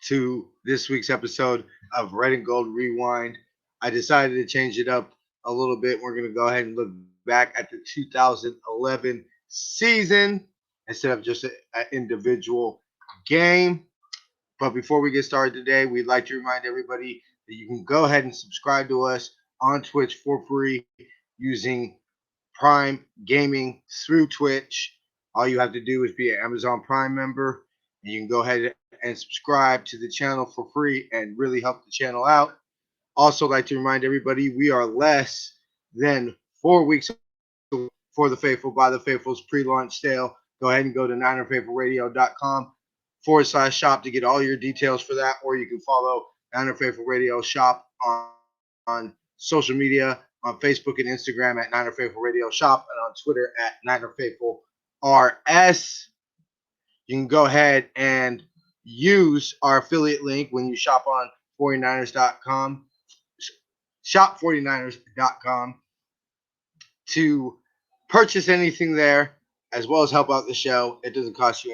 to this week's episode of Red and Gold Rewind. I decided to change it up a little bit. We're going to go ahead and look back at the 2011 season instead of just an individual game. But before we get started today, we'd like to remind everybody that you can go ahead and subscribe to us on Twitch for free using Prime Gaming through Twitch. All you have to do is be an Amazon Prime member, and you can go ahead and subscribe to the channel for free and really help the channel out. Also, like to remind everybody, we are less than 4 weeks away for the Faithful by the Faithful's pre-launch sale. Go ahead and go to NinerFaithfulRadio.com/shop to get all your details for that, or you can follow Niner Faithful Radio Shop on social media on Facebook and Instagram at Niner Faithful Radio Shop and on Twitter at Niner Faithful RS. You can go ahead and use our affiliate link when you shop on 49ers.com, shop49ers.com to purchase anything there as well as help out the show. It doesn't cost you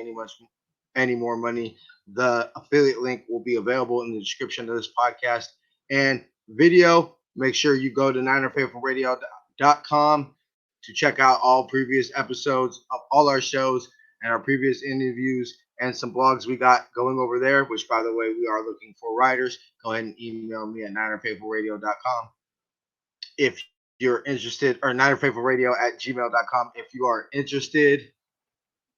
any more money. The affiliate link will be available in the description of this podcast and video. Make sure you go to ninerfaithfulradio.com to check out all previous episodes of all our shows and our previous interviews and some blogs we got going over there, which, by the way, we are looking for writers. Go ahead and email me at ninerfaithfulradio.com if you're interested, or ninerfaithfulradio@gmail.com if you are interested.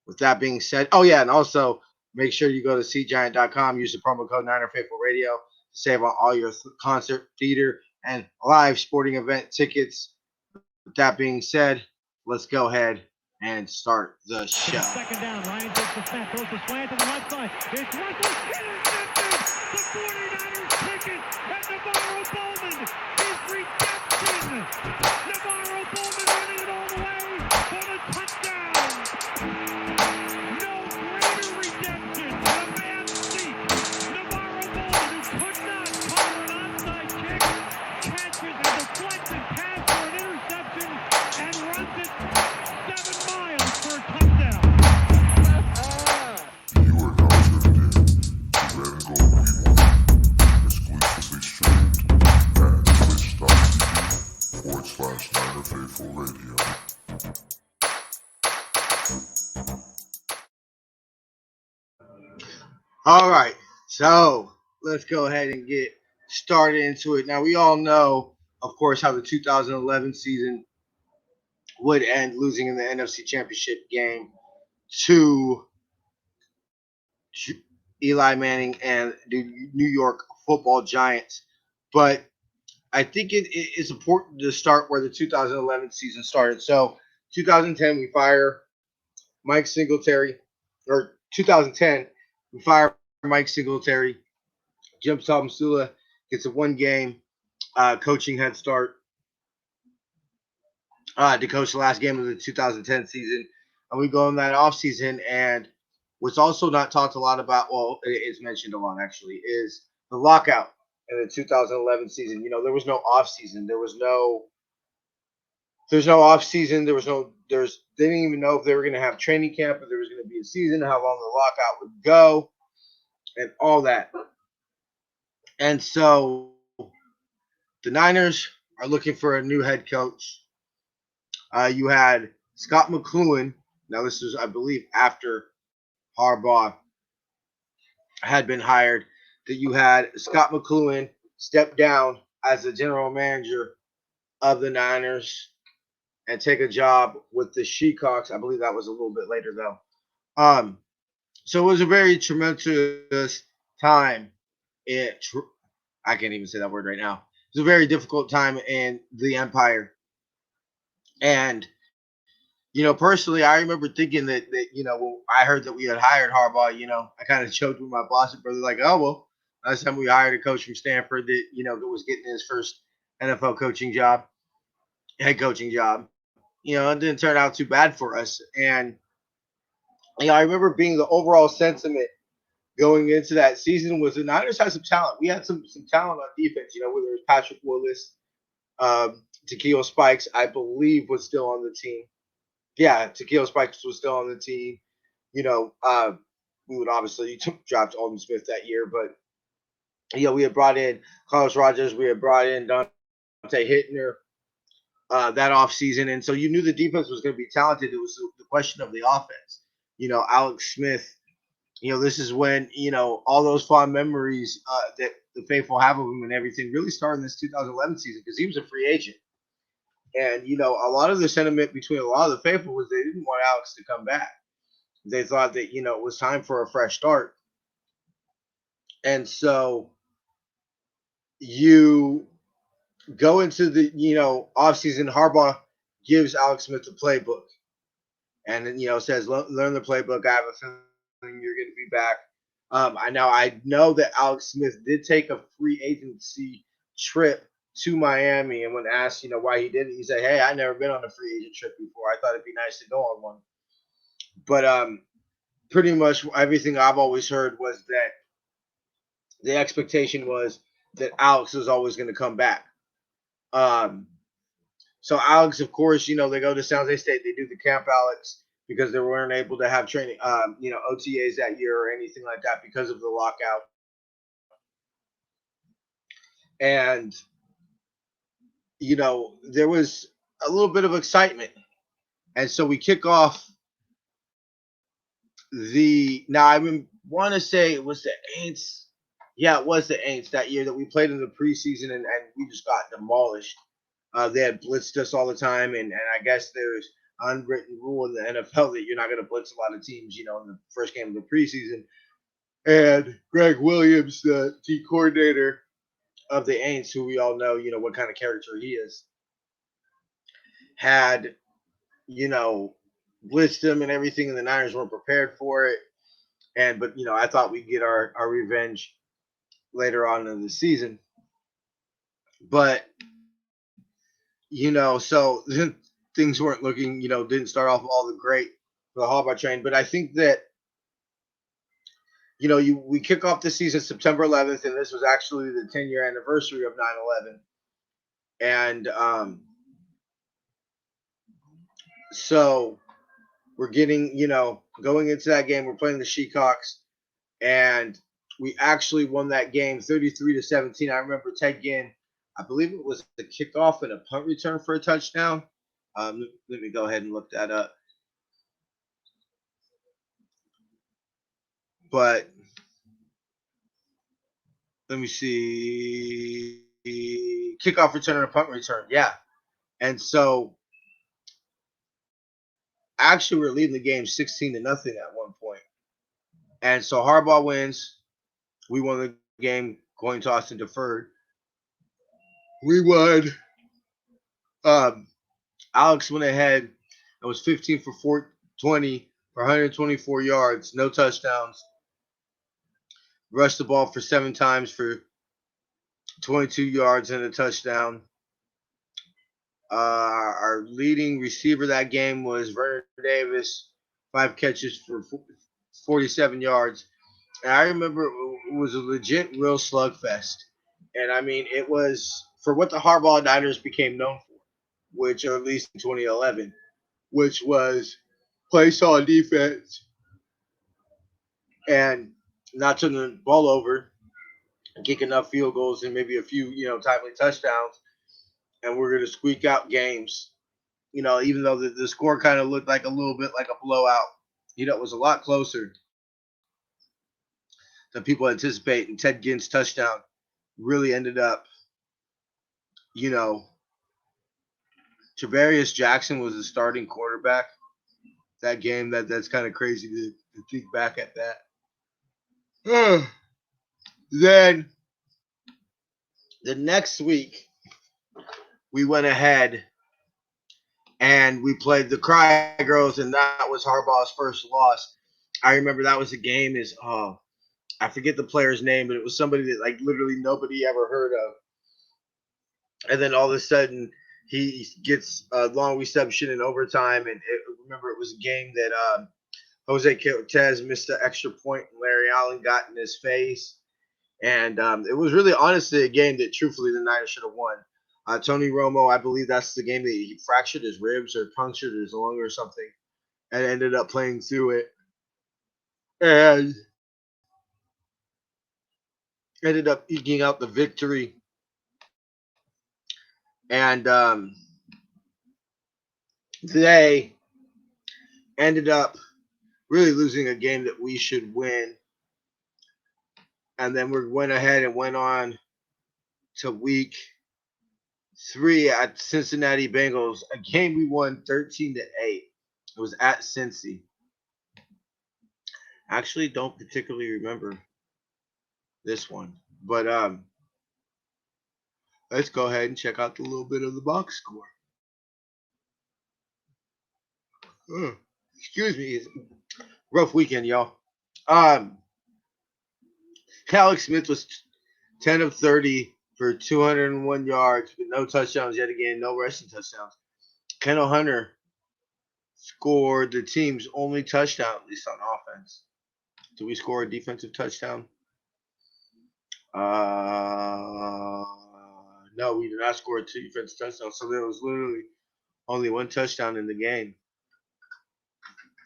With that being said, oh yeah, and also make sure you go to cgiant.com, use the promo code NinerFaithfulRadio to save on all your concert, theater, and live sporting event tickets. With that being said, let's go ahead and start the show. Second down, Ryan takes the snap, throws the slant to the left side. It's Russell, intercepted! The 49ers pick it, and Navarro Bowman is redemption! Navarro Bowman running it all the way for the touchdown! No greater redemption than a man's seat. Navarro Bowman, who could not cover an onside kick, catches a deflected pass for an interception and runs it 7 miles for a touchdown. You are now tuned in to Red and Gold Rewind, exclusively streamed at twitch.tv/Niner Faithful Radio. All right, so let's go ahead and get started into it. Now, we all know, of course, how the 2011 season would end losing in the NFC Championship game to Eli Manning and the New York Football Giants. But I think it is important to start where the 2011 season started. So, 2010, we fire Mike Singletary, or 2010, we fire Mike Singletary. Jim Tomsula gets a one-game coaching head start to coach the last game of the 2010 season. And we go in that offseason, and what's also not talked a lot about, well, it's mentioned a lot actually, is the lockout in the 2011 season. You know, there was no offseason. There's no off season. They didn't even know if they were going to have training camp, if there was going to be a season, how long the lockout would go, and all that. And so the Niners are looking for a new head coach. You had Scott McCloughan. Now, this is, I believe, after Harbaugh had been hired, that you had Scott McCloughan step down as the general manager of the Niners and take a job with the Seahawks. I believe that was a little bit later, though. So it was a very tumultuous time. I can't even say that word right now. It was a very difficult time in the Empire. And, personally, I remember thinking that when I heard that we had hired Harbaugh, I kind of joked with my boss and brother, like, oh, well, last time we hired a coach from Stanford that, that was getting his first NFL head coaching job. It didn't turn out too bad for us. And, I remember being the overall sentiment going into that season was the Niners had some talent. We had some talent on defense, whether it was Patrick Willis, Takeo Spikes, I believe, was still on the team. Yeah, Takeo Spikes was still on the team. we would obviously draft Alden Smith that year, but we had brought in Carlos Rogers, we had brought in Dante Hittner that offseason. And so you knew the defense was going to be talented. It was the question of the offense. Alex Smith, this is when, all those fond memories that the faithful have of him and everything really started in this 2011 season because he was a free agent. And, a lot of the sentiment between a lot of the faithful was they didn't want Alex to come back. They thought that, it was time for a fresh start. And so you go into the, offseason, Harbaugh gives Alex Smith the playbook and then, says, learn the playbook. I have a feeling you're going to be back. I know that Alex Smith did take a free agency trip to Miami, and when asked, why he did it, he said, "Hey, I never been on a free agent trip before. I thought it'd be nice to go on one." But pretty much everything I've always heard was that the expectation was that Alex was always going to come back. So Alex, of course, they go to San Jose State. They do the Camp Alex because they weren't able to have training, OTAs that year or anything like that because of the lockout. And, there was a little bit of excitement. And so we kick off I want to say it was the Aints. Yeah, it was the Aints that year that we played in the preseason and we just got demolished. They had blitzed us all the time, and I guess there's unwritten rule in the NFL that you're not going to blitz a lot of teams, in the first game of the preseason. And Greg Williams, the D coordinator of the Aints, who we all know, what kind of character he is, had, blitzed them and everything, and the Niners weren't prepared for it. But I thought we'd get our revenge later on in the season. But so things weren't looking, didn't start off all the great for the Harbaugh train. But I think that, we kick off the season September 11th, and this was actually the 10-year anniversary of 9/11. And so we're getting, going into that game, we're playing the Seahawks, and we actually won that game 33-17. I remember Ted Ginn, I believe it was a kickoff and a punt return for a touchdown. Let me go ahead and look that up. But let me see. Kickoff return and a punt return. Yeah. And so actually we're leading the game 16-0 at one point. And so Harbaugh wins. We won the game. Coin toss and deferred. We won. Alex went ahead and was 15 for 420 for 124 yards, no touchdowns. Rushed the ball for 7 times for 22 yards and a touchdown. Our leading receiver that game was Vernon Davis, 5 catches for 47 yards. And I remember it was a legit real slugfest. And I mean, it was for what the Harbaugh Niners became known for, which, or at least in 2011, which was play solid defense and not turning the ball over and kick enough field goals and maybe a few, timely touchdowns. And we're going to squeak out games, even though the score kind of looked like a little bit like a blowout. It was a lot closer than people anticipate. And Ted Ginn's touchdown really ended up, Travarius Jackson was the starting quarterback that game. That's kind of crazy to think back at that. Then the next week, we went ahead and we played the Cry Girls, and that was Harbaugh's first loss. I remember that was a game I forget the player's name, but it was somebody that like literally nobody ever heard of. And then all of a sudden he gets a long reception in overtime. And remember it was a game that Jose Cortez missed an extra point and Larry Allen got in his face. And it was really honestly a game that truthfully the Niners should have won. Tony Romo, I believe that's the game that he fractured his ribs or punctured his lung or something and ended up playing through it. and ended up eking out the victory. And they ended up really losing a game that we should win. And then we went ahead and went on to week 3 at Cincinnati Bengals, a game we won 13-8. It was at Cincy. Actually, don't particularly remember this one, but let's go ahead and check out a little bit of the box score. Excuse me, it's a rough weekend, y'all. Um, Alex Smith was 10 of 30 for 201 yards, with no touchdowns yet again, no rushing touchdowns. Kendall Hunter scored the team's only touchdown, at least on offense. Did we score a defensive touchdown? No, we did not score a defensive touchdown. So there was literally only one touchdown in the game.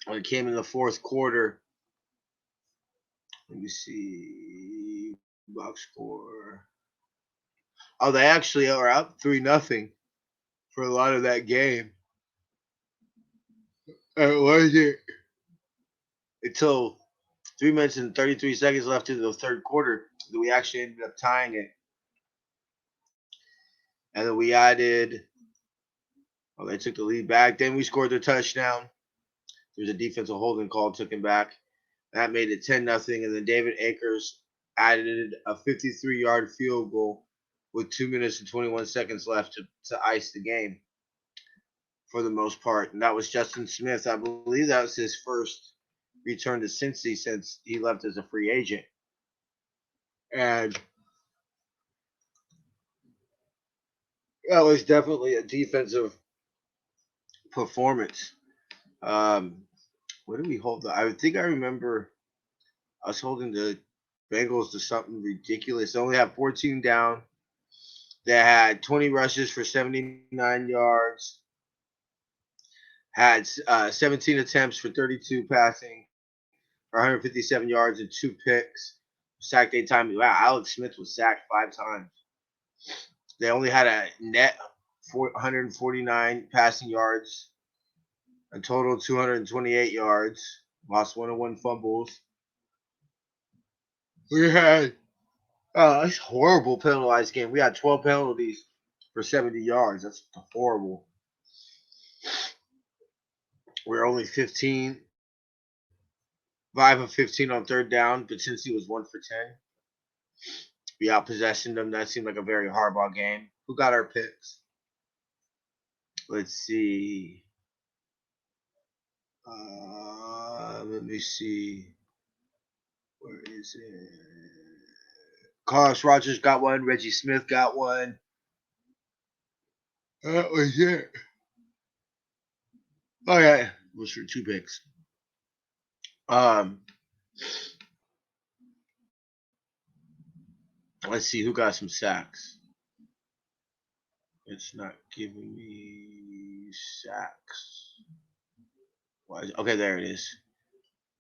When it came in the fourth quarter, let me see, box score. Oh, they actually are up 3-0 for a lot of that game. It wasn't until 3 minutes and 33 seconds left in the third quarter that we actually ended up tying it. And then we added, they took the lead back. Then we scored the touchdown. There was a defensive holding call, took him back. That made it 10-0. And then David Akers added a 53-yard field goal with 2 minutes and 21 seconds left to ice the game for the most part. And that was Justin Smith. I believe that was his first return to Cincy since he left as a free agent. And that was definitely a defensive performance. What did we hold? I think I remember us holding the Bengals to something ridiculous. They only had 14 down. They had 20 rushes for 79 yards. Had 17 attempts for 32 passing for 157 yards and 2 picks. Sacked 8 times. Wow, Alex Smith was sacked 5 times. They only had a net 149 passing yards, a total 228 yards. Lost 101 fumbles. We had it's a horrible penalized game. We had 12 penalties for 70 yards. That's horrible. We're only 5 of 15 on third down, but since he was 1 for 10, we outpossessed them. That seemed like a very hardball game. Who got our picks? Let's see. Let me see. Where is it? Carlos Rogers got one. Reggie Smith got one. That was it. Oh yeah, it was for 2 picks. Let's see who got some sacks. It's not giving me sacks. Okay, there it is.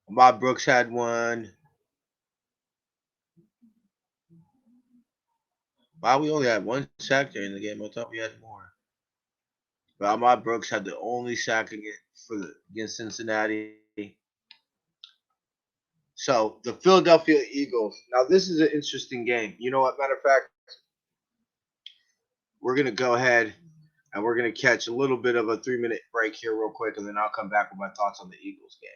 Bob Brooks had one. Wow, we only had 1 sack during the game. I thought we had more. But Ahmad Brooks had the only sack against Cincinnati. So the Philadelphia Eagles. Now this is an interesting game. You know what? Matter of fact, we're gonna go ahead and we're gonna catch a little bit of a 3-minute break here real quick, and then I'll come back with my thoughts on the Eagles game.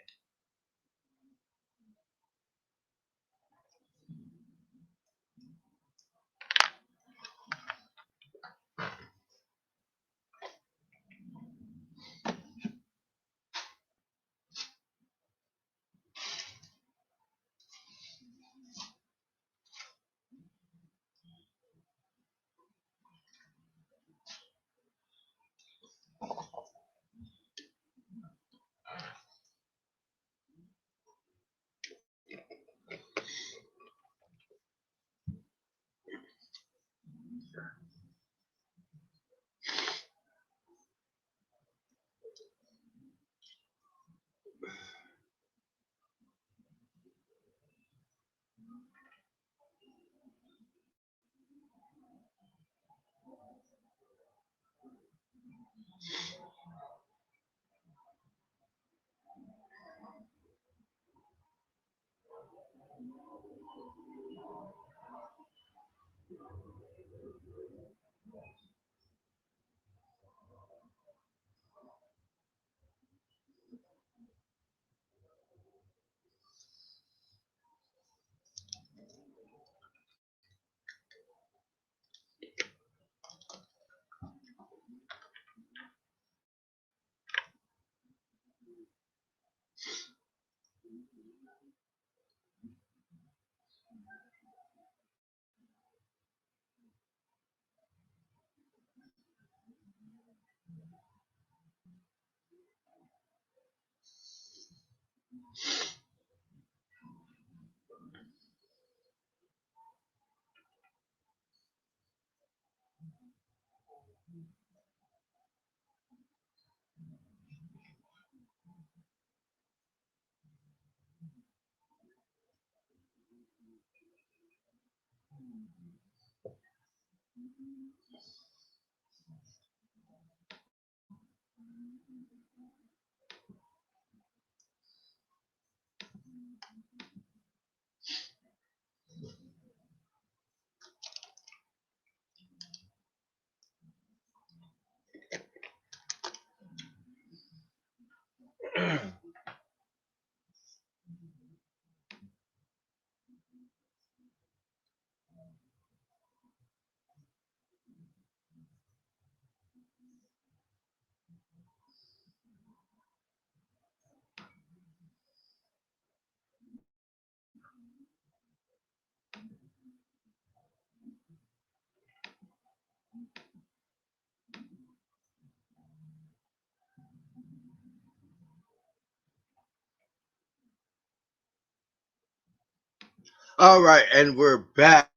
All right, and we're back.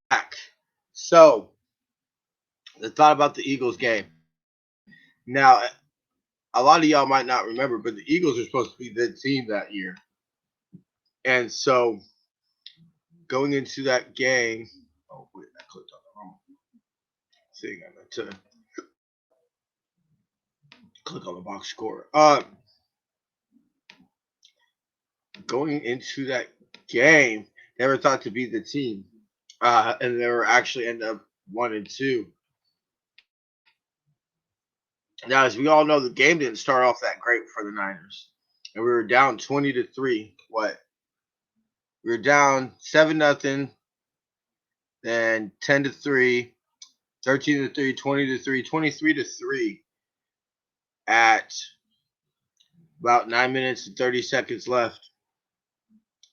So, the thought about the Eagles game. Now, a lot of y'all might not remember, but the Eagles are supposed to be the team that year. And so, going into that game, oh, wait, I clicked on the wrong thing. I meant to click on the box score. Going into that game, they were thought to be the team. And they were actually end up 1-2. Now, as we all know, the game didn't start off that great for the Niners, and we were down 20-3. What? We were down 7-0, then 10-3, 13-3, 20-3, 23-3 at about 9 minutes and 30 seconds left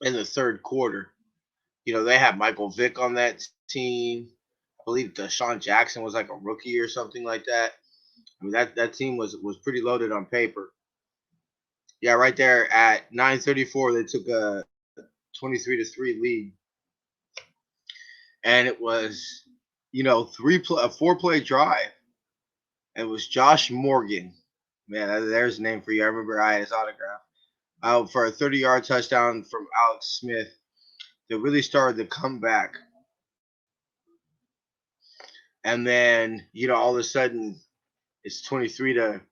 in the third quarter. You know, they had Michael Vick on that team. I believe Deshaun Jackson was like a rookie or something like that. I mean, that team was pretty loaded on paper. Yeah, right there at 9:34, they took a 23-3 lead, and it was, a 4-play drive. It was Josh Morgan, man. There's a name for you. I remember I had his autograph. For a 30-yard touchdown from Alex Smith that really started the comeback. And then, all of a sudden, it's 23-17,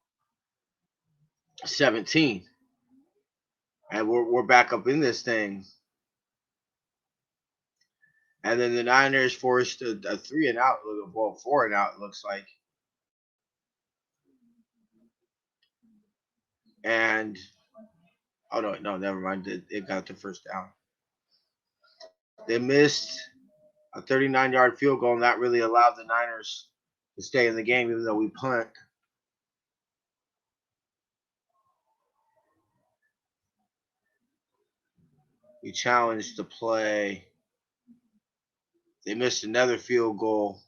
and we're back up in this thing. And then the Niners forced a 3-and-out, well, 4-and-out, it looks like. And, oh, no, never mind. It got the first down. They missed a 39-yard field goal, and that really allowed the Niners to stay in the game, even though we punt. We challenged the play. They missed another field goal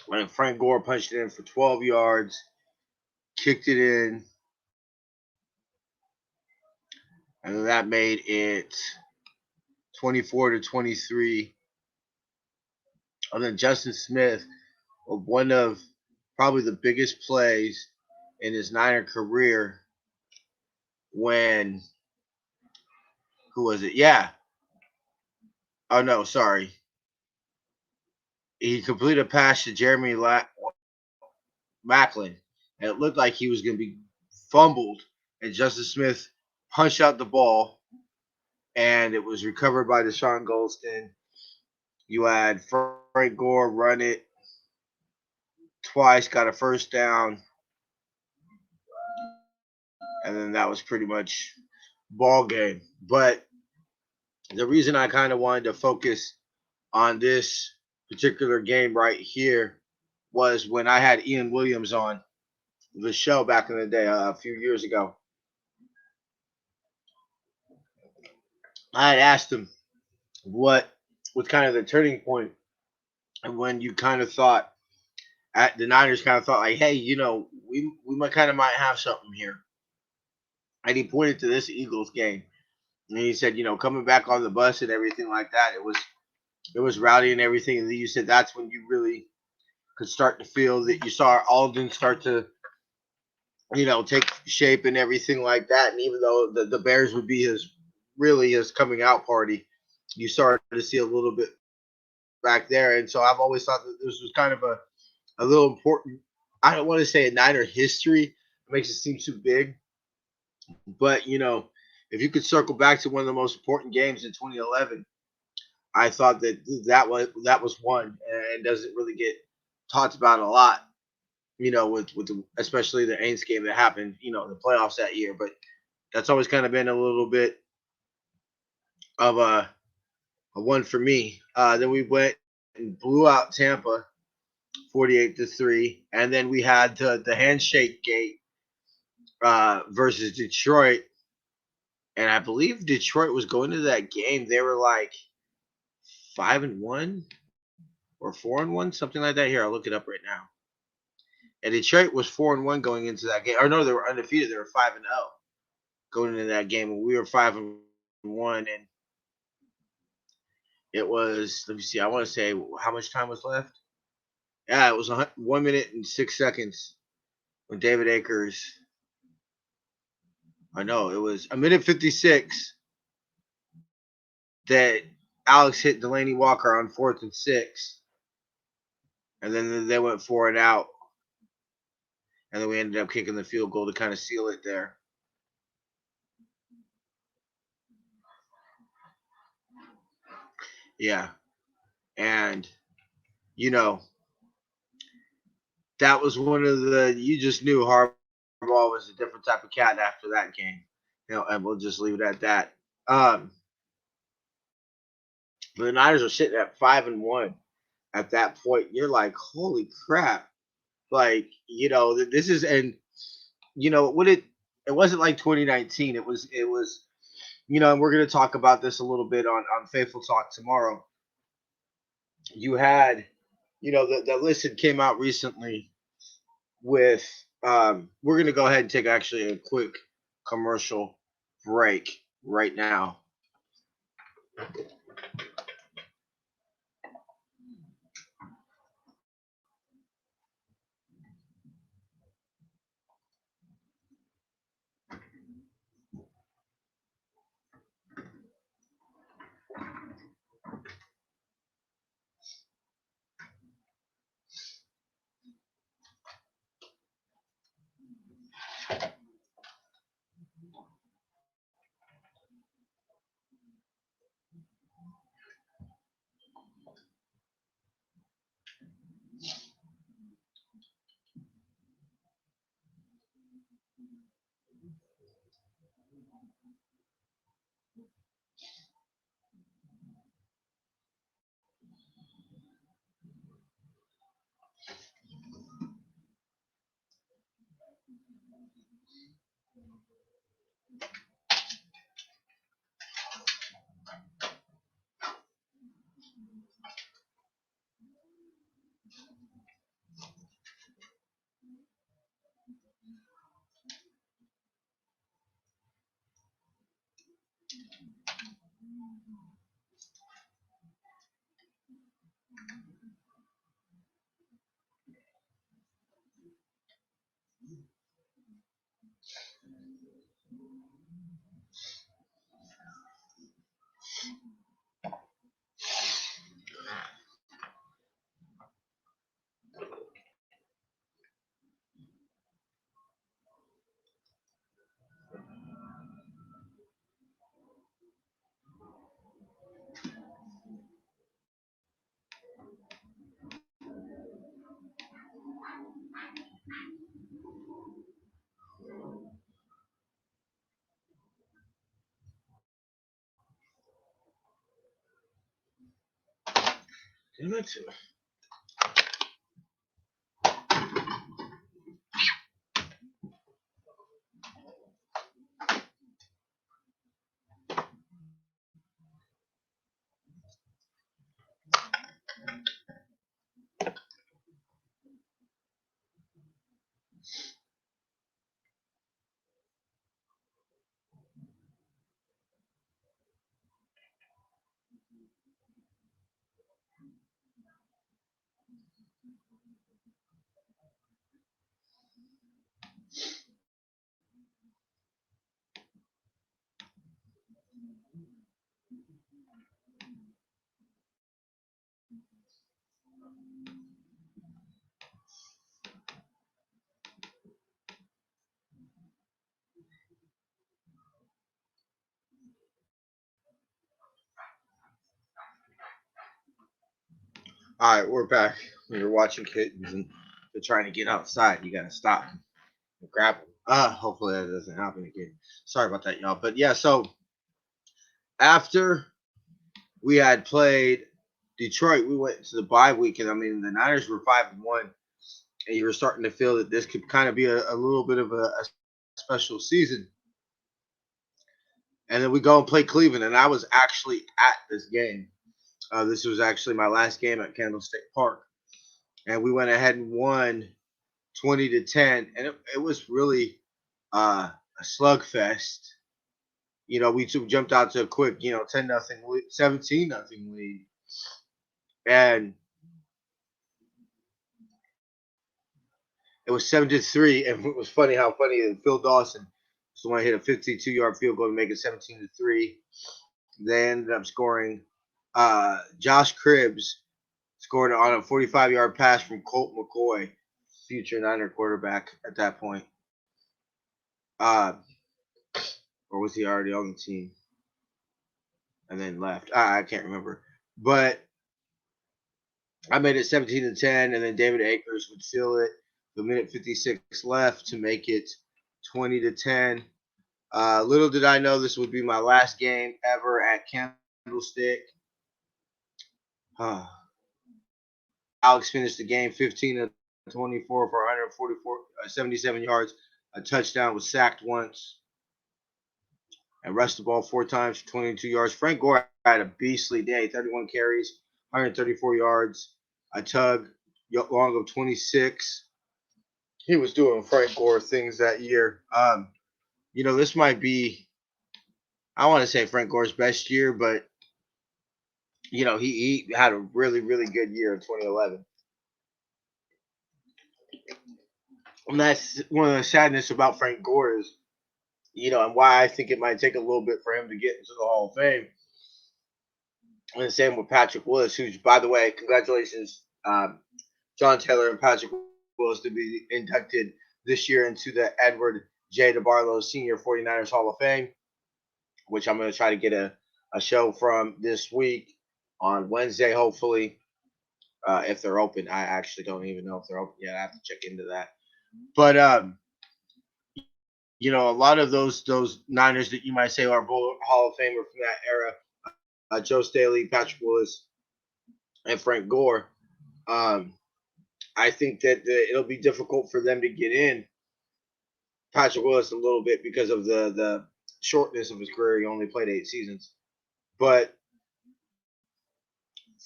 when Frank Gore punched it in for 12 yards, kicked it in, and that made it 24-23. And then Justin Smith, one of probably the biggest plays in his Niner career, when, who was it? Yeah. Oh, no, sorry. He completed a pass to Jeremy Maclin, and it looked like he was going to be fumbled, and Justin Smith punched out the ball, and it was recovered by Deshaun Golston. You had Frank Gore run it twice, got a first down, and then that was pretty much ball game. But the reason I kind of wanted to focus on this particular game right here was when I had Ian Williams on the show back in the day, a few years ago. I had asked him what was kind of the turning point, and when you kind of thought, the Niners kind of thought like, hey, we might have something here. And he pointed to this Eagles game, and he said, coming back on the bus and everything like that, it was rowdy and everything. And then you said that's when you really could start to feel that you saw Alden start to, take shape and everything like that. And even though the Bears would be his coming out party, you started to see a little bit back there. And so I've always thought that this was kind of a little important. I don't want to say a Niner history. It makes it seem too big. But, if you could circle back to one of the most important games in 2011, I thought that was one and doesn't really get talked about a lot, especially the Aints game that happened, in the playoffs that year. But that's always kind of been a little bit of a one for me. Then we went and blew out Tampa 48-3, and then we had the handshake gate versus Detroit, and I believe Detroit was going to that game. They were like 5-1 or 4-1, something like that. Here, I'll look it up right now. And Detroit was 4-1 going into that game. Or no, they were undefeated. They were 5-0 going into that game, and we were 5-1. And it was, let me see, I want to say how much time was left. Yeah, it was 1 minute and 6 seconds when David Akers. I know it was a minute 56 that Alex hit Delaney Walker on 4th and 6, and then they went 4 and out, and then we ended up kicking the field goal to kind of seal it there. Yeah, and that was one of you just knew Harbaugh was a different type of cat after that game, and we'll just leave it at that. The Niners are sitting at 5-1 at that point. You're like, holy crap! Like, this is, and what it wasn't like 2019. It was, and we're gonna talk about this a little bit on Faithful Talk tomorrow. You had, the list that came out recently with. We're gonna go ahead and take actually a quick commercial break right now. Damn it. All right, we're back. When you're watching kittens and they're trying to get outside, you gotta stop and grab them. Hopefully that doesn't happen again. Sorry about that, y'all. But yeah, so after we had played Detroit, we went to the bye week, and I mean the Niners were 5-1, and you were starting to feel that this could kind of be a little bit of a special season. And then we go and play Cleveland, and I was actually at this game. This was actually my last game at Candlestick Park, and we went ahead and won 20-10, and it was really a slugfest. We jumped out to a quick, 10-0 lead, 17-0 lead, and it was 7-3. And it was funny how funny that Phil Dawson was the one hit a 52-yard field goal to make it 17-3. They ended up scoring. Josh Cribbs scored on a 45-yard pass from Colt McCoy, future Niner quarterback at that point. Or was he already on the team and then left? I can't remember. But I made it 17-10, and then David Akers would seal it. The minute 56 left to make it 20-10. Little did I know this would be my last game ever at Candlestick. Alex finished the game 15-24 for 77 yards. A touchdown, was sacked once, and rushed the ball 4 times for 22 yards. Frank Gore had a beastly day, 31 carries, 134 yards, a tug long of 26. He was doing Frank Gore things that year. This might be, I want to say Frank Gore's best year, but he had a really, really good year in 2011. And that's one of the sadness about Frank Gore is, and why I think it might take a little bit for him to get into the Hall of Fame. And the same with Patrick Willis, who's, by the way, congratulations, John Taylor and Patrick Willis, to be inducted this year into the Edward J. DeBarlo Senior 49ers Hall of Fame, which I'm going to try to get a show from this week on Wednesday, hopefully, if they're open. I actually don't even know if they're open yet. I have to check into that. But a lot of those Niners that you might say are Hall of Famer from that era, Joe Staley, Patrick Willis, and Frank Gore. I think that it'll be difficult for them to get in. Patrick Willis a little bit because of the shortness of his career. He only played 8 seasons. But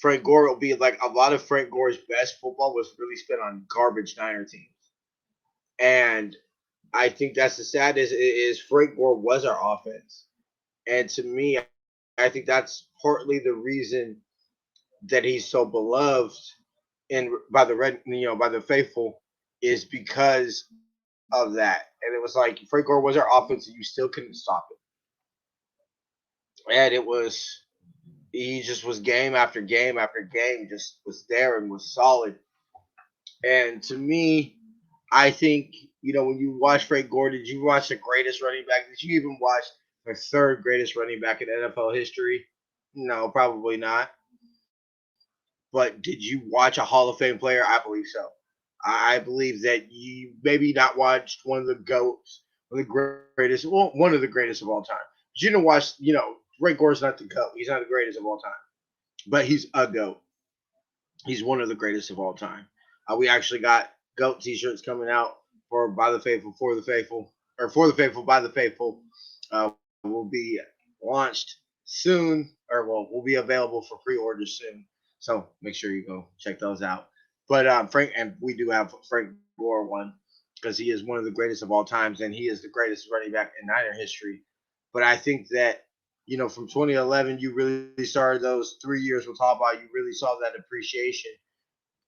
Frank Gore will be like, a lot of Frank Gore's best football was really spent on garbage Niner teams. And I think that's the saddest is Frank Gore was our offense. And to me, I think that's partly the reason that he's so beloved by the faithful, is because of that. And it was like Frank Gore was our offense, and you still couldn't stop it. And he just was game after game after game, just was there and was solid. And to me, I think, when you watch Frank Gore, did you watch the greatest running back? Did you even watch the 3rd greatest running back in NFL history? No, probably not. But did you watch a Hall of Fame player? I believe so. I believe that you maybe not watched one of the GOATs, one of the greatest of all time. But you didn't watch, Frank Gore's not the GOAT. He's not the greatest of all time. But he's a GOAT. He's one of the greatest of all time. We actually got GOAT t-shirts coming out for By the Faithful, For the Faithful, or For the Faithful, By the Faithful. Will be launched soon, or will be available for pre-order soon. So make sure you go check those out. But Frank, and we do have Frank Gore one, because he is one of the greatest of all times, and he is the greatest running back in Niner history. But I think that, from 2011, you really started those 3 years with Harbaugh, you really saw that appreciation.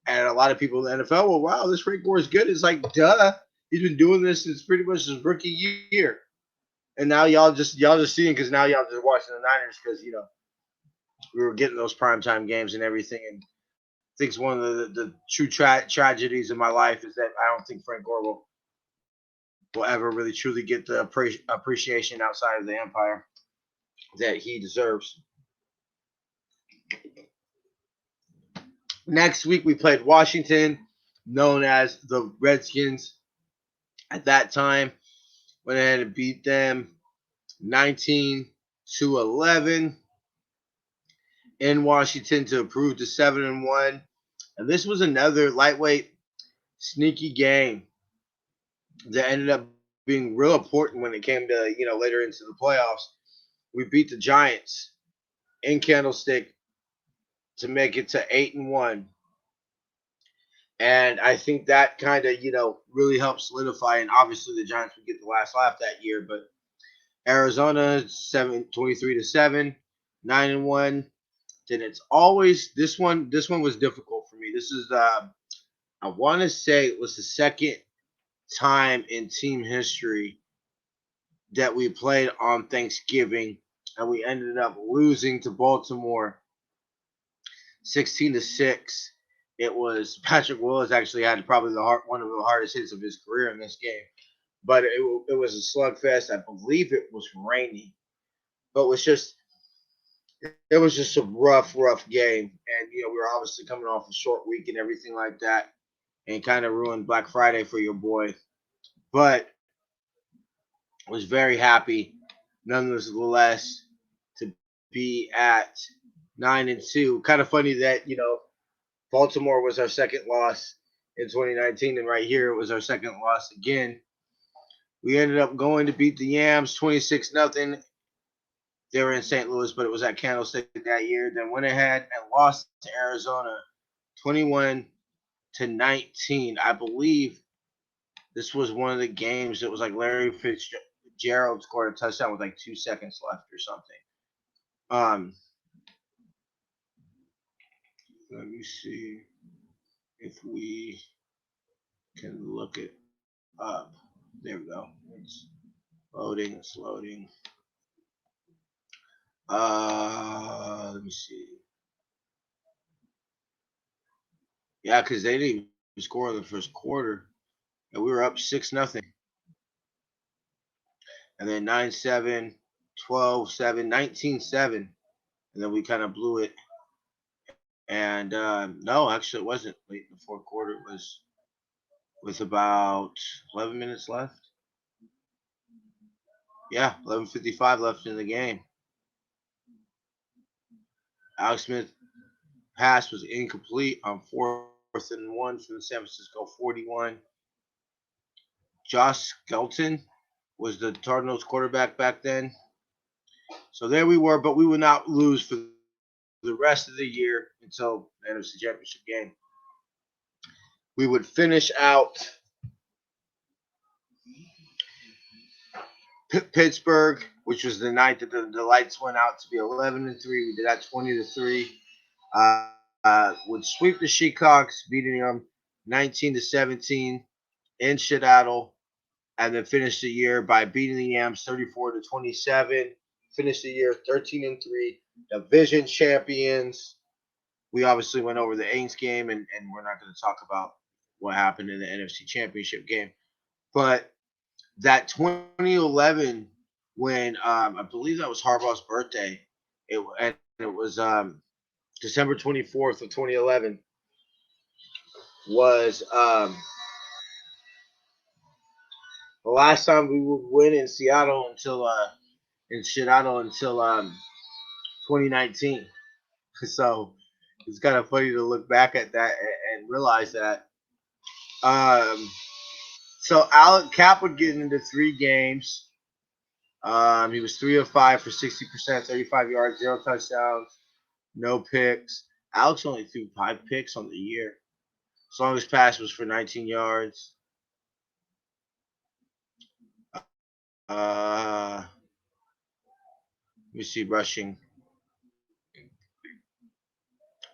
And a lot of people in the NFL, well, wow, this Frank Gore is good. It's like, duh. He's been doing this since pretty much his rookie year. And now y'all just seeing, because now y'all just watching the Niners because, we were getting those primetime games and everything. And I think it's one of the true tragedies in my life is that I don't think Frank Gore will ever really truly get the appreciation outside of the empire that he deserves. Next week we played Washington, known as the Redskins at that time. Went ahead and beat them 19-11 in Washington to improve to 7-1. And this was another lightweight sneaky game that ended up being real important when it came to, later into the playoffs. We beat the Giants in Candlestick to make it to 8-1. And I think that kind of, really helped solidify. And obviously the Giants would get the last laugh that year, but Arizona 23-7, 9-1. Then it's always this one. This one was difficult for me. This is I want to say it was the second time in team history that we played on Thanksgiving, and we ended up losing to Baltimore 16-6. It was Patrick Willis actually had probably one of the hardest hits of his career in this game, but it was a slugfest. I believe it was raining, but it was just a rough game, and we were obviously coming off a short week and everything like that, and kind of ruined Black Friday for your boy. But was very happy, nonetheless, to be at 9-2. Kind of funny that Baltimore was our second loss in 2019, and right here it was our second loss again. We ended up going to beat the Yams 26-0. They were in St. Louis, but it was at Candlestick that year. Then went ahead and lost to Arizona 21-19. I believe this was one of the games that was like Larry Fitzgerald scored a touchdown with like 2 seconds left or something. Let me see if we can look it up. There we go. It's loading. It's loading. Let me see. Yeah, because they didn't even score in the first quarter, and we were up 6-0. And then 9-7, 12-7, 19-7, and then we kind of blew it. And no, actually, it wasn't late in the fourth quarter. It was with about 11 minutes left. Yeah, 11:55 left in the game. Alex Smith pass was incomplete on 4th and 1 from the San Francisco 41. Josh Skelton was the Cardinals quarterback back then. So there we were, but we would not lose for the rest of the year until the NFC Championship game. We would finish out Pittsburgh, which was the night that the lights went out, to be 11-3. We did that 20-3. Would sweep the Seahawks, beating them 19-17 in Seattle, and then finish the year by beating the Yams 34-27. Finish the year 13-3, division champions. We obviously went over the Aints game, and we're not going to talk about what happened in the NFC Championship game. But that 2011, when I believe that was Harbaugh's birthday, it was December 24th of 2011, was the last time we would win in Seattle until 2019. So it's kind of funny to look back at that and realize that. So Alec Cap would get into 3 games. He was 3 of 5 for 60%, 35 yards, 0 touchdowns, no picks. Alex only threw 5 picks on the year. His longest pass was for 19 yards. Let me see rushing.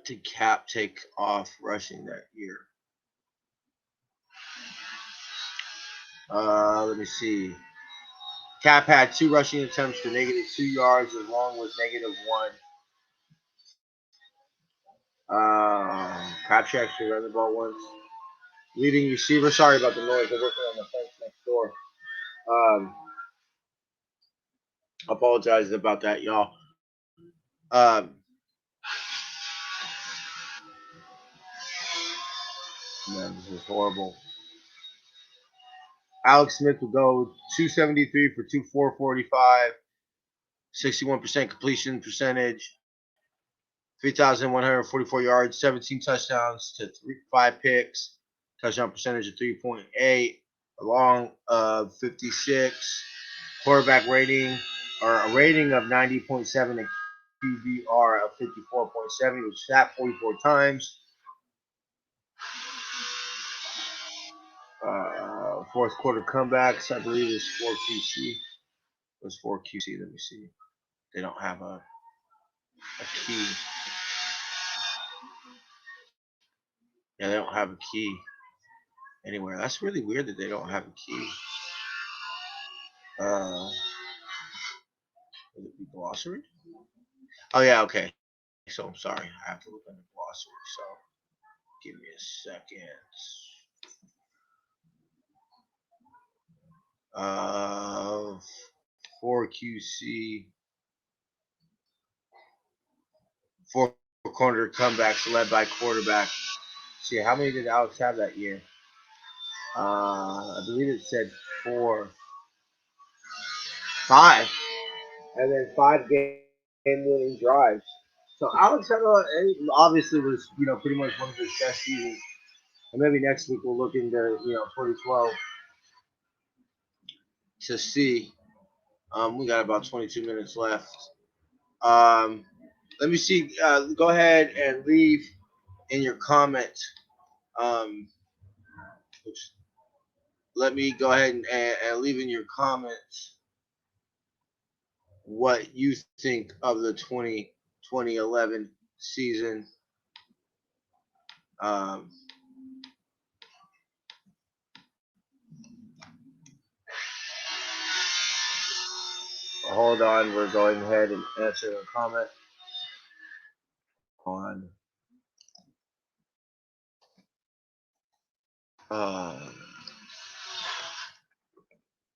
Did Cap take off rushing that year? Let me see. Cap had 2 rushing attempts for -2 yards, as long was -1. Crabtree actually ran the ball once. Leading receiver. Sorry about the noise. I'm working on the fence next door. Apologize about that, y'all. Man, this is horrible. Alex Smith will go 273 for 2445, 61% completion percentage, 3,144 yards, 17 touchdowns to 5 picks, touchdown percentage of 3.8, along of 56, quarterback rating or a rating of 90.7 and QBR of 54.7. He was sacked 44 times. Fourth quarter comebacks, I believe, is 4 QC. Was 4 QC. Let me see. They don't have a key. Yeah, they don't have a key anywhere. That's really weird that they don't have a key. Would it be glossary? Oh yeah, okay. So I'm sorry, I have to look in the glossary. So give me a second. 4 QC, 4 corner comebacks led by quarterback. See, how many did Alex have that year? I believe it said 4, 5, and then 5 game-winning drives. So Alex had obviously was pretty much one of his best seasons. And maybe next week we'll look into 2012 to see. We got about 22 minutes left. Let me see. Go ahead and leave in your comment. Let me go ahead and leave in your comments what you think of the 2011 season. Hold on, we're going ahead and answering a comment on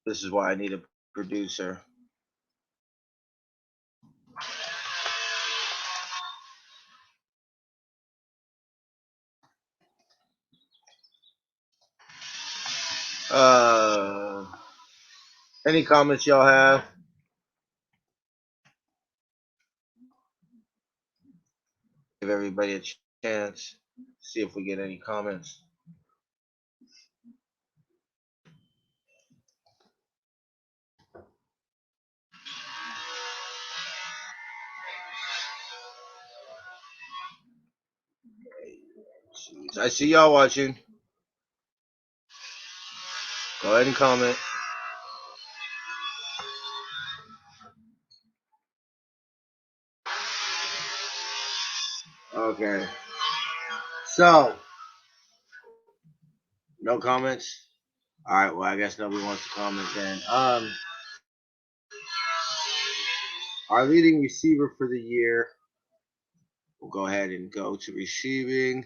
this is why I need a producer. Any comments y'all have? Give everybody a chance. See if we get any comments. Jeez, I see y'all watching. Go ahead and comment. Okay. So, no comments? Alright, well, I guess nobody wants to comment then. Our leading receiver for the year, we'll go ahead and go to receiving.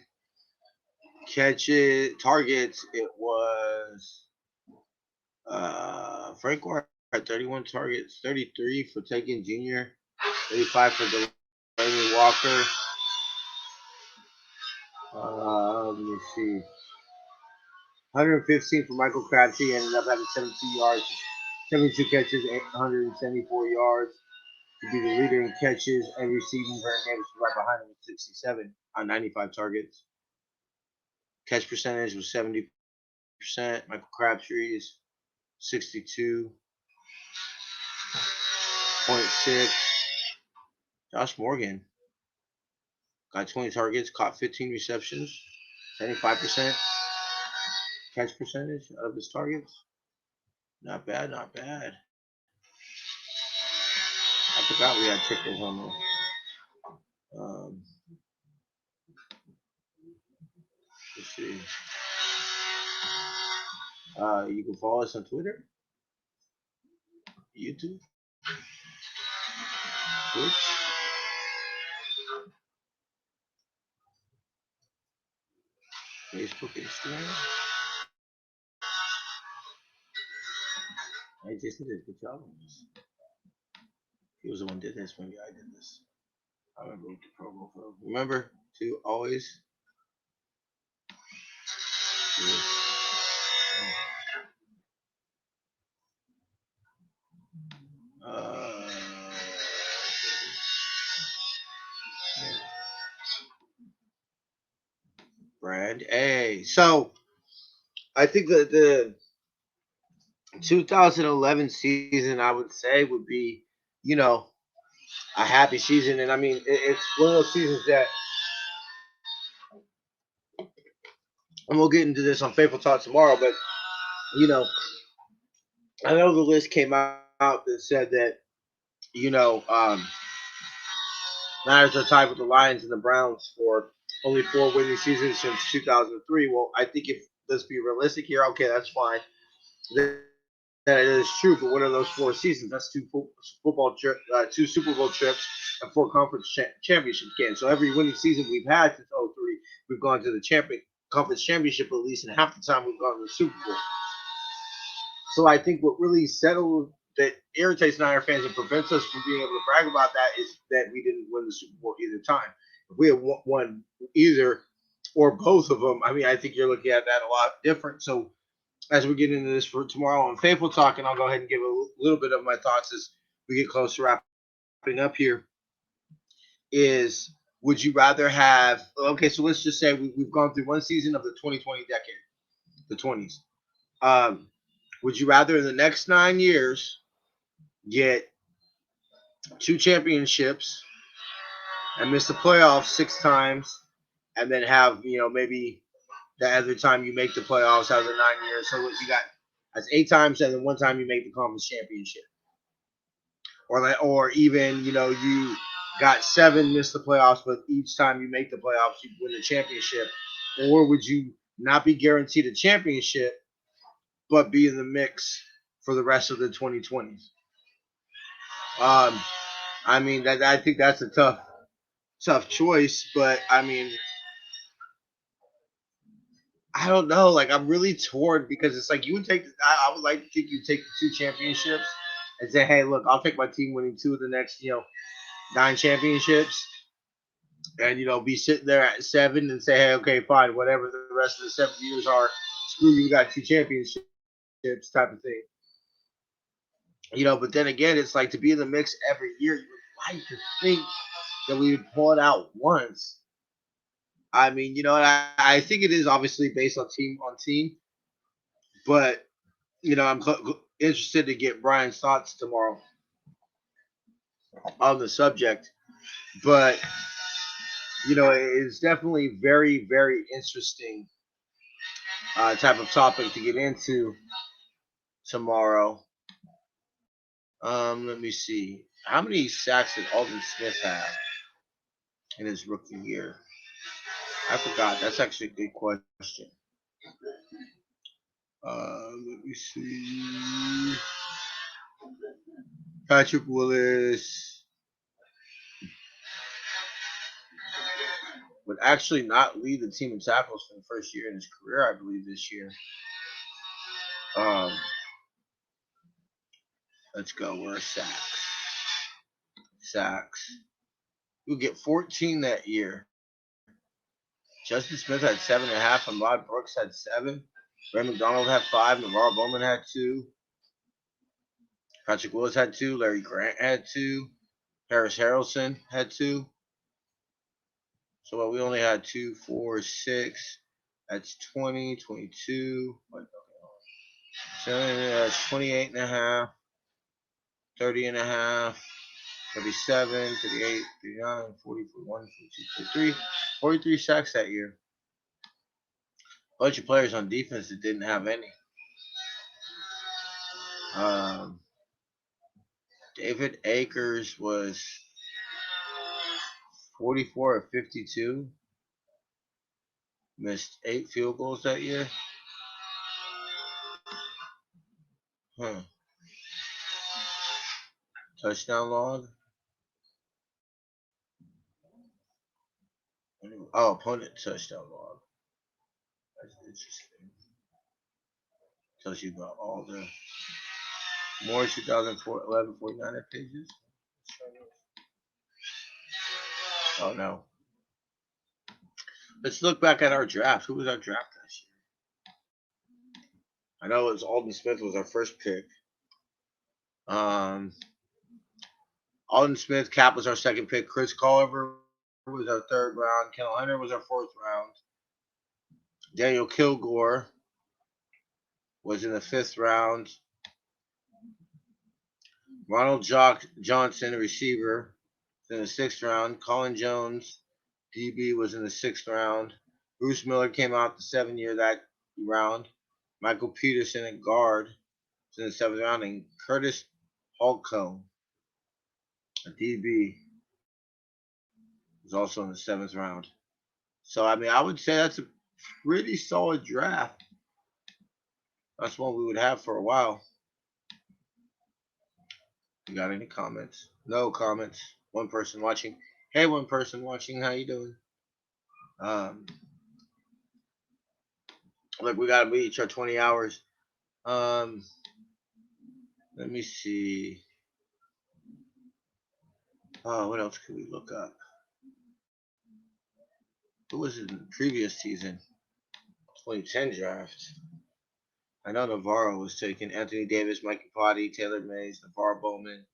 Catches, targets, it was Frank Gore had 31 targets, 33 for Tegan Jr., 35 for Delaney Walker. Let me see. 115 for Michael Crabtree, ended up having 72 yards, 72 catches, 174 yards. To be the leader in catches and receiving. Vernon Davis was right behind him with 67 on 95 targets. Catch percentage was 70%. Michael Crabtree's 62.6. Josh Morgan got 20 targets, caught 15 receptions, 75% catch percentage out of his targets. Not bad, not bad. I forgot we had tickles on there. Let's see. You can follow us on Twitter, YouTube, Twitch, Facebook, Instagram. I just did a good job on this. He was the one who did this. Maybe I did this. I remember what the promo for. Remember to always Uh, Brand A. So I think that the 2011 season, I would say, would be, you know, a happy season. And I mean, it's one of those seasons that, and we'll get into this on Faithful Talk tomorrow, but, you know, I know the list came out that said that, you know, Niners are tied with the Lions and the Browns for only 4 winning seasons since 2003. Well, I think if let's be realistic here, okay, that's fine. That is true, but what are those 4 seasons? That's two Super Bowl trips, and 4 conference championship games. So every winning season we've had since '03, we've gone to the conference championship at least, and half the time we've gone to the Super Bowl. So I think what really settled that irritates Niner fans and prevents us from being able to brag about that is that we didn't win the Super Bowl either time. If we had won either or both of them, I mean, I think you're looking at that a lot different. So as we get into this for tomorrow on Faithful Talk, and I'll go ahead and give a little bit of my thoughts as we get close to wrapping up here, is would you rather have, okay, so let's just say we've gone through one season of the 2020 decade, the 20s. Would you rather in the next 9 years get 2 championships and miss the playoffs 6 times, and then have, maybe the other time you make the playoffs out of the 9 years? So what you got, that's 8 times, and then one time you make the conference championship. Or even, you got 7, miss the playoffs, but each time you make the playoffs, you win the championship. Or would you not be guaranteed a championship, but be in the mix for the rest of the 2020s? I mean, that I think that's a tough choice, but I mean, I don't know. Like, I'm really torn because it's like you would take. I would like to think you take the 2 championships and say, "Hey, look, I'll take my team winning 2 of the next, 9 championships," and be sitting there at 7 and say, "Hey, okay, fine, whatever the rest of the 7 years are, screw you, we got 2 championships," type of thing. But then again, it's like to be in the mix every year. You would like to think that we would pull it out once. I mean, I think it is obviously based on team, but I'm interested to get Brian's thoughts tomorrow on the subject. But it is definitely very, very interesting type of topic to get into tomorrow. Let me see. How many sacks did Alden Smith have in his rookie year? I forgot. That's actually a good question. Let me see. Patrick Willis would actually not lead the team in tackles for the first year in his career, I believe, this year. Let's go. Where's sacks? Sacks. We'll get 14 that year. Justin Smith had 7.5, and Rod Brooks had 7. Ray McDonald had 5. Navarro Bowman had 2. Patrick Willis had 2. Larry Grant had 2. Harris Harrelson had 2. So we only had 2, 4, 6. That's 20, 22. So that's 28.5, 30.5, 37, 38, 39, 40, 41, 42, 43. 43 sacks that year. A bunch of players on defense that didn't have any. David Akers was 44 of 52. Missed 8 field goals that year. Touchdown log. Oh, opponent touchdown log. That's interesting. Tells you about all the more 2011 49er pages. Oh no. Let's look back at our draft. Who was our draft this I know it was Alden Smith was our first pick. Um, Alden Smith, Cap was our second pick. Chris Culliver was our third round. Kel Hunter was our fourth round. Daniel Kilgore was in the fifth round. Ronald Johnson, a receiver, was in the sixth round. Colin Jones, DB, was in the sixth round. Bruce Miller came out the 7 year that round. Michael Peterson at guard was in the seventh round, and Curtis Holcomb, a DB, was also in the seventh round. So I mean, I would say that's a pretty solid draft. That's one we would have for a while. You got any comments? No comments. One person watching. Hey, one person watching. How you doing? Um, look, we gotta reach our 20 hours. Um, let me see. Oh, what else could we look up? Who was it in the previous season? 2010 draft. I know Navarro was taken. Anthony Davis, Mikey Potty, Taylor Mays, Navarro Bowman,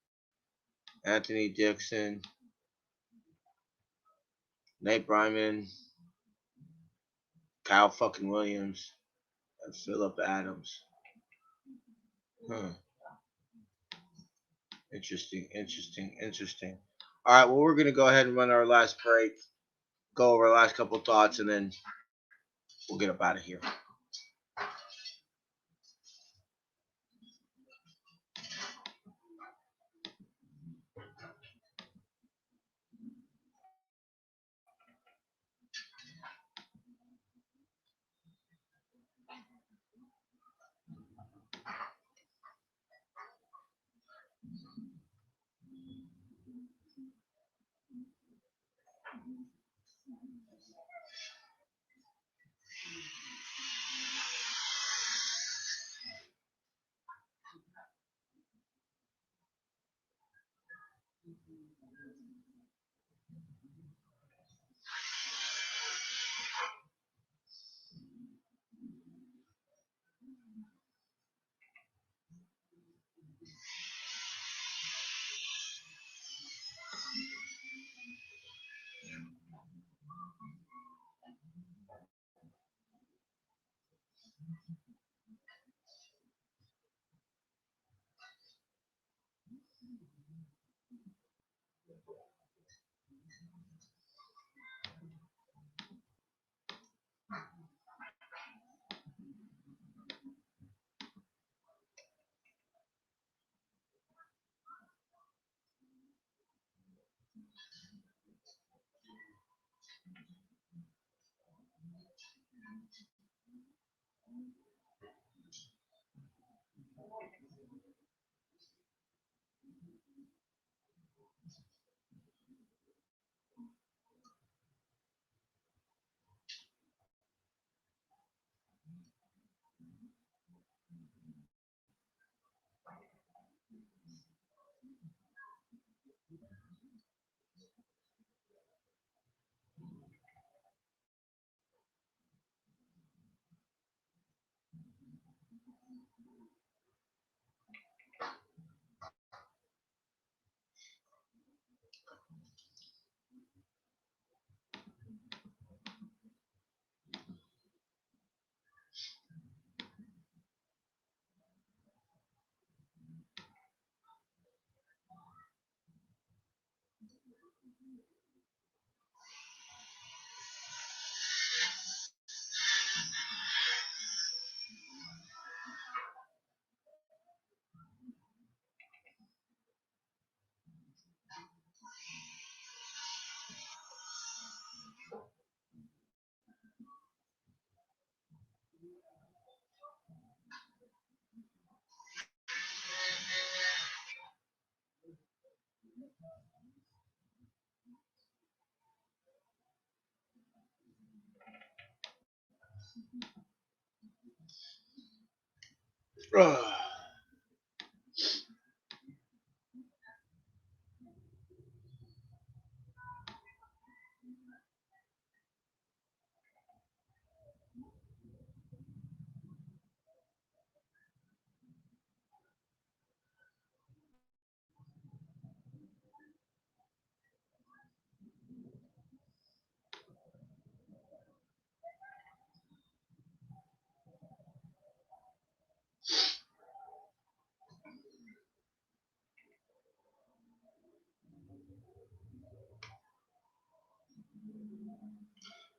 Anthony Dixon, Nate Bryman, Kyle fucking Williams, and Philip Adams. Huh. Interesting. All right, well, we're going to go ahead and run our last break, go over our last couple thoughts, and then we'll get up out of here.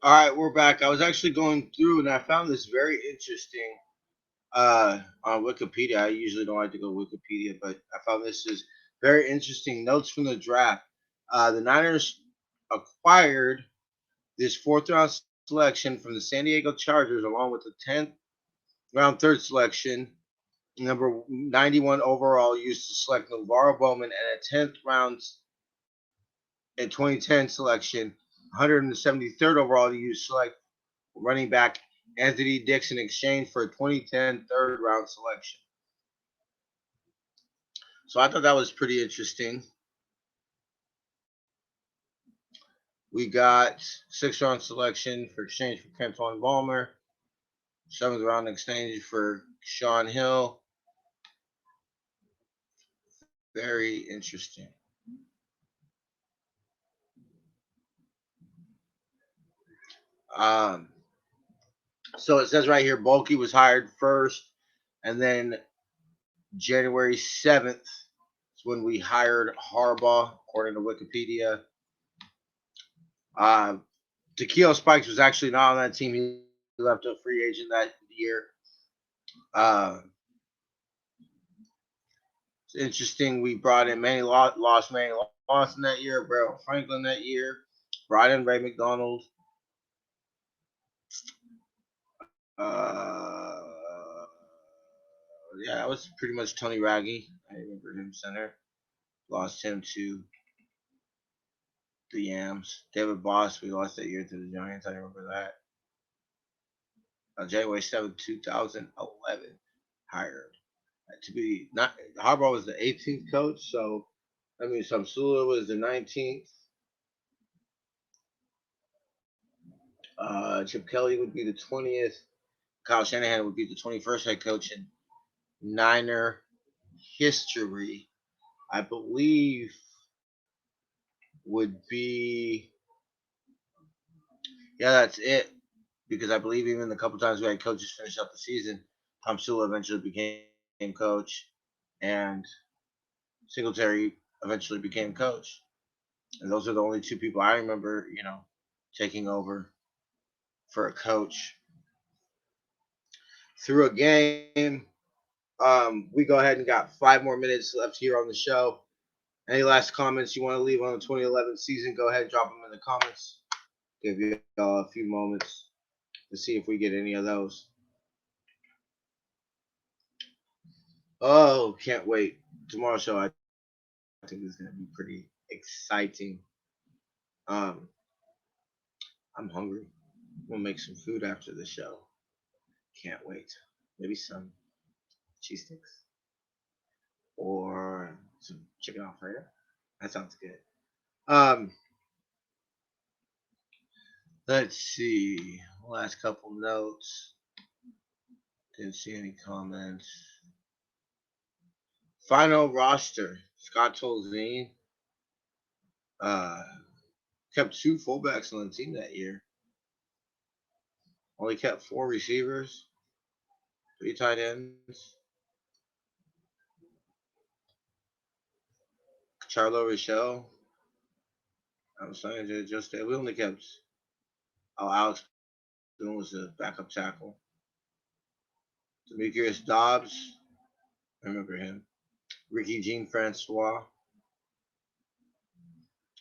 All right, we're back. I was actually going through and I found this very interesting on Wikipedia. I usually don't like to go Wikipedia, but I found this is very interesting notes from the draft. The Niners acquired this fourth round selection from the San Diego Chargers, along with the 10th round third selection, number 91 overall, used to select Navarro Bowman, and a 10th round in 2010 selection, 173rd overall, used to select running back Anthony Dixon in exchange for a 2010 third round selection. So I thought that was pretty interesting. We got sixth round selection for exchange for Kenton Balmer, seventh round exchange for Sean Hill. Very interesting. Um, so it says right here, Bulky was hired first, and then January 7th is when we hired Harbaugh, according to Wikipedia. Takeo Spikes was actually not on that team. He left a free agent that year. It's interesting. We brought in Manny Lawson that year, Beryl Franklin that year, brought in Ray McDonald. Uh, yeah, that was pretty much Tony Raggi. I remember him center. Lost him to the Yams. David Boss, we lost that year to the Giants. I remember that. January 7th, 2011, hired to be not Harbaugh was the 18th coach, so I mean Samsula was the 19th. Chip Kelly would be the 20th. Kyle Shanahan would be the 21st head coach in Niner history. I believe would be that's it. Because I believe even the couple times we had coaches finish up the season, Tom Sula eventually became coach, and Singletary eventually became coach. And those are the only two people I remember, taking over for a coach through a game. We go ahead and got 5 more minutes left here on the show. Any last comments you want to leave on the 2011 season? Go ahead and drop them in the comments. Give you a few moments to see if we get any of those. Oh, can't wait. Tomorrow's show, I think is going to be pretty exciting. I'm hungry. We'll make some food after the show. Can't wait. Maybe some cheese sticks or some chicken alfredo. That sounds good. Let's see. Last couple notes. Didn't see any comments. Final roster. Scott Tolzien kept 2 fullbacks on the team that year. Only kept 4 receivers, 3 tight ends. Charlo Rochelle. I was saying just that we only kept. Alex Boone was a backup tackle. Demetrius Dobbs. I remember him. Ricky Jean Francois.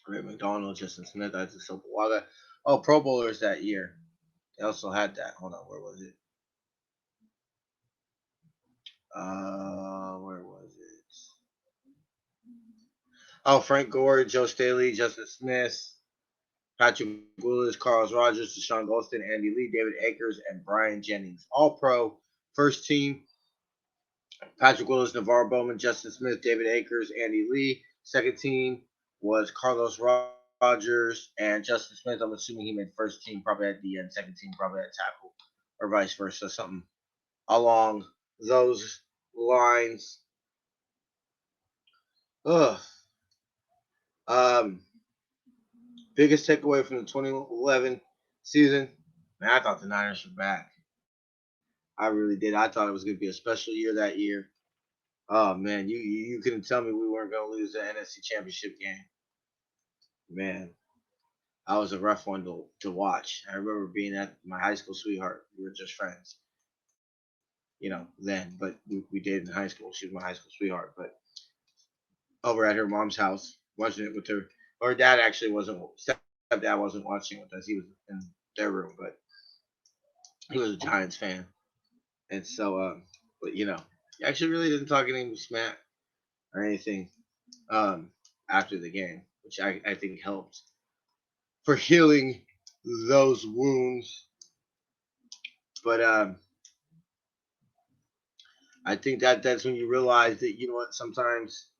Ray McDonald, Justin Smith, Isaac Sopowaga. Oh, Pro Bowlers that year. They also had that. Hold on, where was it? Where was it? Oh, Frank Gore, Joe Staley, Justin Smith, Patrick Willis, Carlos Rogers, Deshaun Golston, Andy Lee, David Akers, and Brian Jennings. All pro. First team, Patrick Willis, Navarro Bowman, Justin Smith, David Akers, Andy Lee. Second team was Carlos Rogers and Justin Smith. I'm assuming he made first team probably at the end, second team probably at tackle, or vice versa, something along those lines. Ugh. Biggest takeaway from the 2011 season, man, I thought the Niners were back. I really did. I thought it was going to be a special year that year. Oh man, you couldn't tell me we weren't going to lose the NFC Championship game, man. that was a rough one to watch. I remember being at my high school sweetheart. We were just friends, then, but we dated in high school. She was my high school sweetheart, but over at her mom's house, watching it with her. Her dad actually wasn't. Stepdad wasn't watching with us. He was in their room, but he was a Giants fan, and so, but he actually really didn't talk any smack or anything after the game, which I think helped for healing those wounds. But I think that's when you realize that sometimes,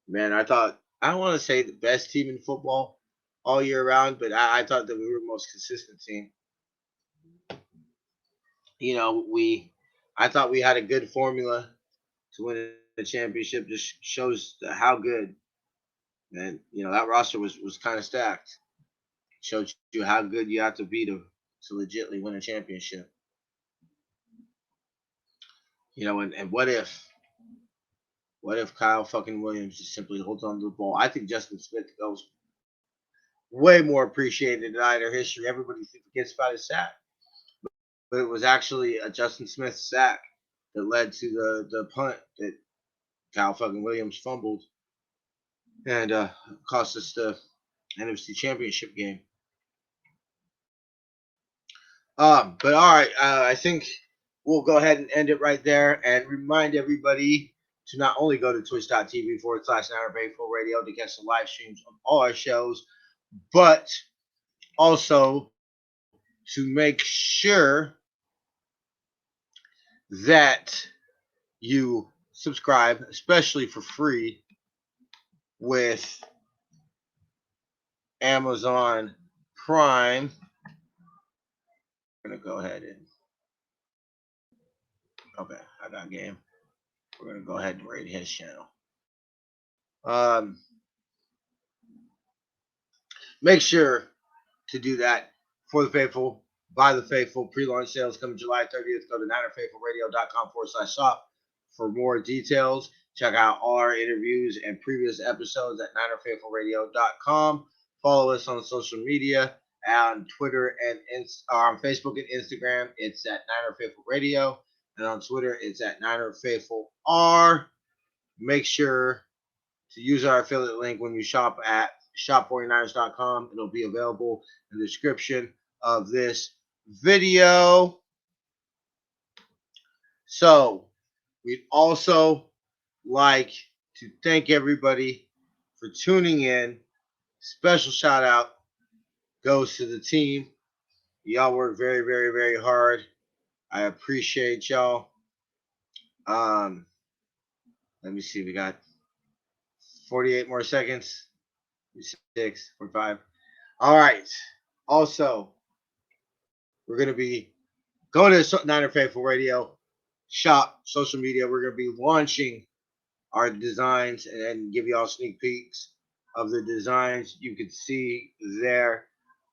man, I don't want to say the best team in football all year round, but I thought that we were the most consistent team. I thought we had a good formula to win the championship. Just shows how good, and that roster was kind of stacked. Showed you how good you have to be to legitimately win a championship. And what if Kyle fucking Williams just simply holds on to the ball? I think Justin Smith goes way more appreciated in either history. Everybody forgets about his sack, but it was actually a Justin Smith sack that led to the punt that Kyle fucking Williams fumbled and cost us the NFC Championship game. But all right, I think we'll go ahead and end it right there and remind everybody to not only go to twitch.tv/NinerFaithful Radio to catch the live streams of all our shows, but also to make sure that you subscribe, especially for free, with Amazon Prime. I'm going to go ahead and... Okay, I got game. We're going to go ahead and rate his channel. Make sure to do that for the faithful, by the faithful. Pre-launch sales coming July 30th. Go to NinerFaithfulRadio.com/shop for more details. Check out all our interviews and previous episodes at NinerFaithfulRadio.com. Follow us on social media, on Twitter and on Facebook and Instagram. It's at Niner Faithful Radio. And on Twitter, it's at NinerFaithfulR. Make sure to use our affiliate link when you shop at shop49ers.com. It'll be available in the description of this video. So, we'd also like to thank everybody for tuning in. Special shout out goes to the team. Y'all work very, very, very hard. I appreciate y'all. Let me see. We got 48 more seconds. 46, 45. All right. Also, we're going to be going to Niner Faithful Radio shop, social media. We're going to be launching our designs and then give you all sneak peeks of the designs you can see there.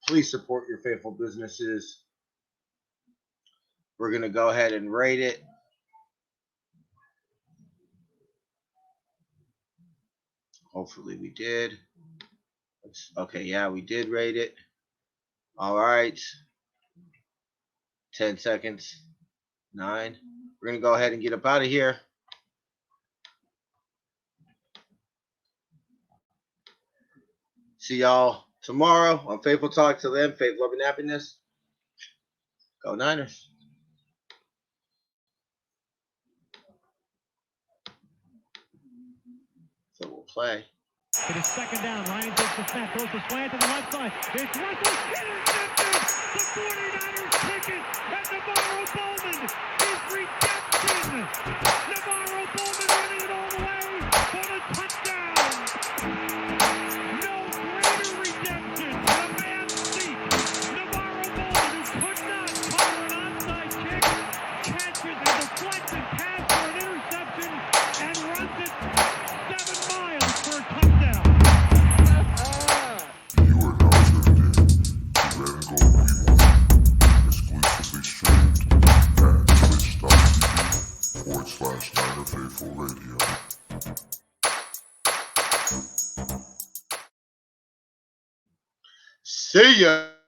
Please support your faithful businesses. We're going to go ahead and rate it. Hopefully we did. Okay, yeah, we did rate it. All right. 10 seconds. 9. We're going to go ahead and get up out of here. See y'all tomorrow on Faithful Talk. Till then, faith, love, and happiness. Go Niners. So we'll play. It is second down. Ryan takes the snap, throws the slant to the left side. It's Russell. Intercepted. The 49ers pick it. And Navarro Bowman is redemption. Navarro Bowman running it all the way for the touchdown. No greater redemption. The man seat. Navarro Bowman, who could not cover an onside kick, catches a deflected pass for an interception and runs it 7 miles for a touchdown. You are now tuned in to Red and Gold Rewind, See ya.